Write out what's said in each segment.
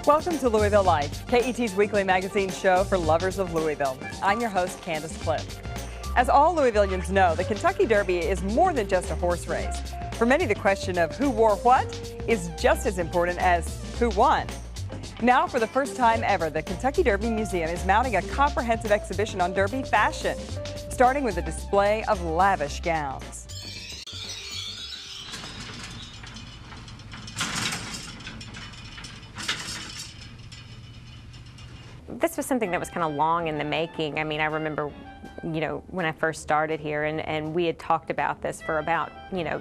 Welcome to Louisville Life, KET's weekly magazine show for lovers of Louisville. I'm your host, Candace Cliff. As all Louisvillians know, the Kentucky Derby is more than just a horse race. For many, the question of who wore what is just as important as who won. Now, for the first time ever, the Kentucky Derby Museum is mounting a comprehensive exhibition on Derby fashion, starting with a display of lavish gowns. This was something that was kind of long in the making. I mean, I remember, when I first started here, and we had talked about this for about,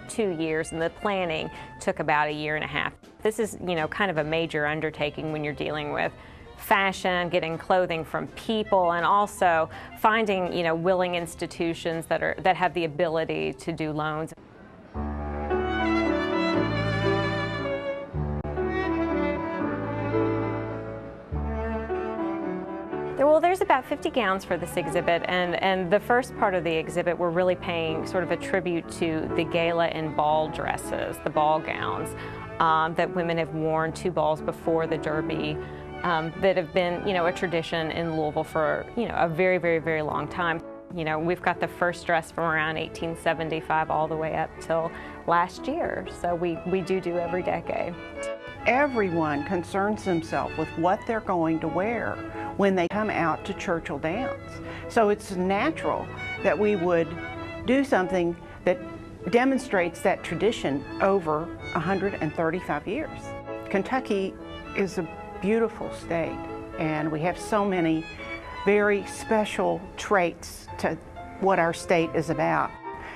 2 years, and the planning took about a year and a half. This is, kind of a major undertaking when you're dealing with fashion, getting clothing from people, and also finding, willing institutions that have the ability to do loans. Well, there's about 50 gowns for this exhibit, and the first part of the exhibit, we're really paying sort of a tribute to the gala and ball dresses, the ball gowns that women have worn to balls before the Derby, that have been, a tradition in Louisville for, a very, very, very long time. We've got the first dress from around 1875 all the way up till last year, so we do every decade. Everyone concerns themselves with what they're going to wear when they come out to Churchill Downs. So it's natural that we would do something that demonstrates that tradition over 135 years. Kentucky is a beautiful state, and we have so many very special traits to what our state is about.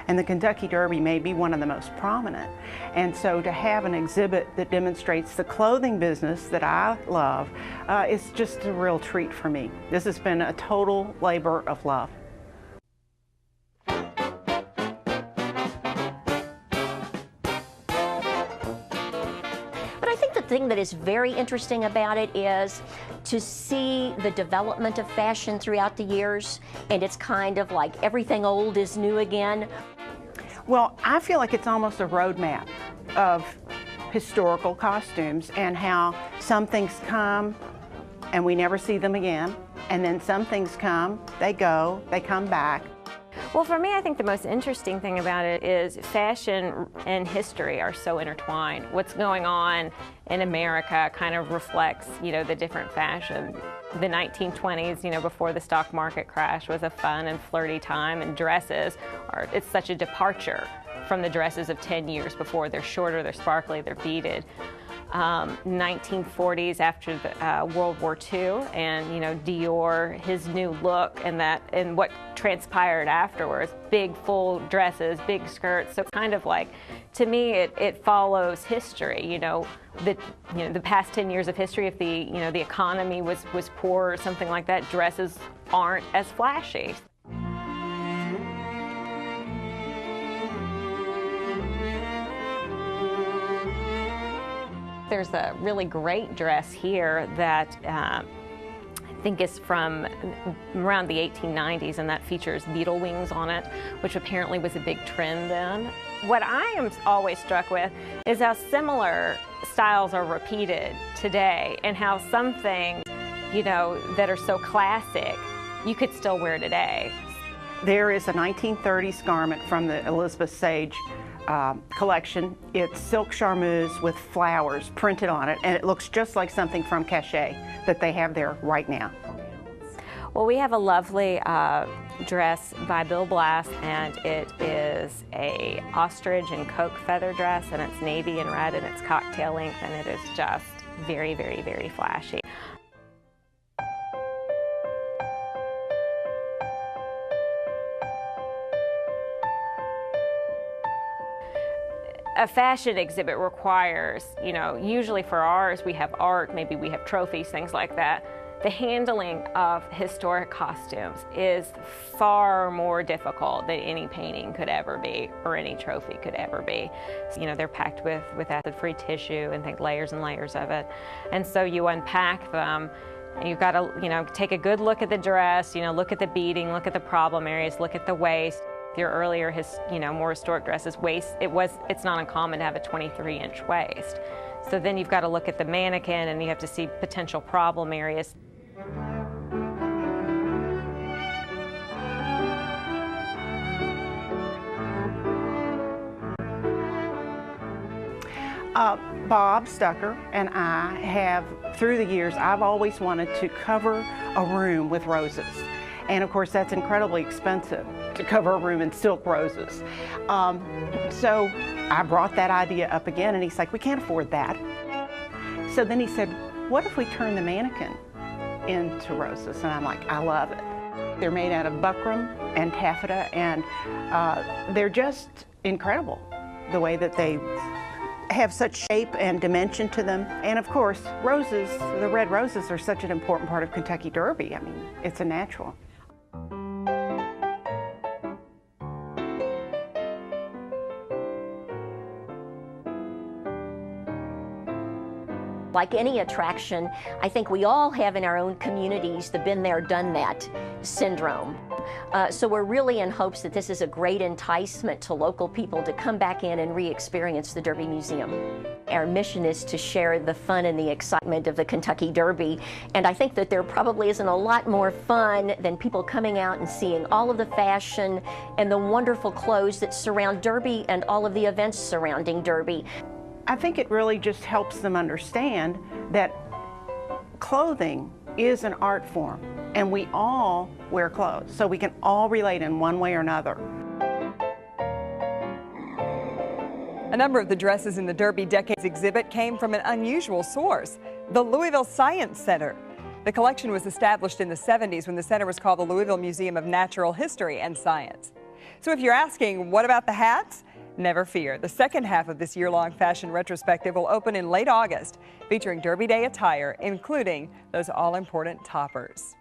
And the Kentucky Derby may be one of the most prominent. And so to have an exhibit that demonstrates the clothing business that I love is just a real treat for me. This has been a total labor of love. The thing that is very interesting about it is to see the development of fashion throughout the years, and it's kind of like everything old is new again. Well, I feel like it's almost a roadmap of historical costumes and how some things come and we never see them again, and then some things come, they go, they come back. Well, for me, I think the most interesting thing about it is fashion and history are so intertwined. What's going on in America kind of reflects, the different fashion. The 1920s, before the stock market crash, was a fun and flirty time, and dresses it's such a departure from the dresses of 10 years before. They're shorter, they're sparkly, they're beaded. 1940s after the, World War II, and Dior, his new look, and what transpired afterwards, big full dresses, big skirts. So kind of like, to me, it follows history. The past 10 years of history. If the economy was poor or something like that, dresses aren't as flashy. There's a really great dress here that I think is from around the 1890s, and that features beetle wings on it, which apparently was a big trend then. What I am always struck with is how similar styles are repeated today, and how some things, that are so classic, you could still wear today. There is a 1930s garment from the Elizabeth Sage collection. It's silk charmeuse with flowers printed on it, and it looks just like something from Cachet that they have there right now. Well, we have a lovely dress by Bill Blass, and it is a ostrich and coke feather dress, and it's navy and red, and it's cocktail length, and it is just very, very, very flashy. A fashion exhibit requires, usually for ours we have art, maybe we have trophies, things like that. The handling of historic costumes is far more difficult than any painting could ever be, or any trophy could ever be. They're packed with acid-free tissue and layers and layers of it. And so you unpack them, and you've got to, take a good look at the dress, look at the beading, look at the problem areas, look at the waist. Your earlier, more historic dresses, it's not uncommon to have a 23-inch waist. So then you've got to look at the mannequin and you have to see potential problem areas. Bob Stucker and I have, through the years, I've always wanted to cover a room with roses. And of course, that's incredibly expensive to cover a room in silk roses. So I brought that idea up again, and he's like, we can't afford that. So then he said, what if we turn the mannequin into roses? And I'm like, I love it. They're made out of buckram and taffeta, and they're just incredible, the way that they have such shape and dimension to them. And of course, roses, the red roses are such an important part of Kentucky Derby. I mean, it's a natural. Like any attraction, I think we all have in our own communities the been there, done that syndrome. So we're really in hopes that this is a great enticement to local people to come back in and re-experience the Derby Museum. Our mission is to share the fun and the excitement of the Kentucky Derby, and I think that there probably isn't a lot more fun than people coming out and seeing all of the fashion and the wonderful clothes that surround Derby and all of the events surrounding Derby. I think it really just helps them understand that clothing is an art form, and we all wear clothes, so we can all relate in one way or another. A number of the dresses in the Derby Decades exhibit came from an unusual source, the Louisville Science Center. The collection was established in the 70s when the center was called the Louisville Museum of Natural History and Science. So if you're asking, what about the hats? Never fear. The second half of this year-long fashion retrospective will open in late August, featuring Derby Day attire, including those all-important toppers.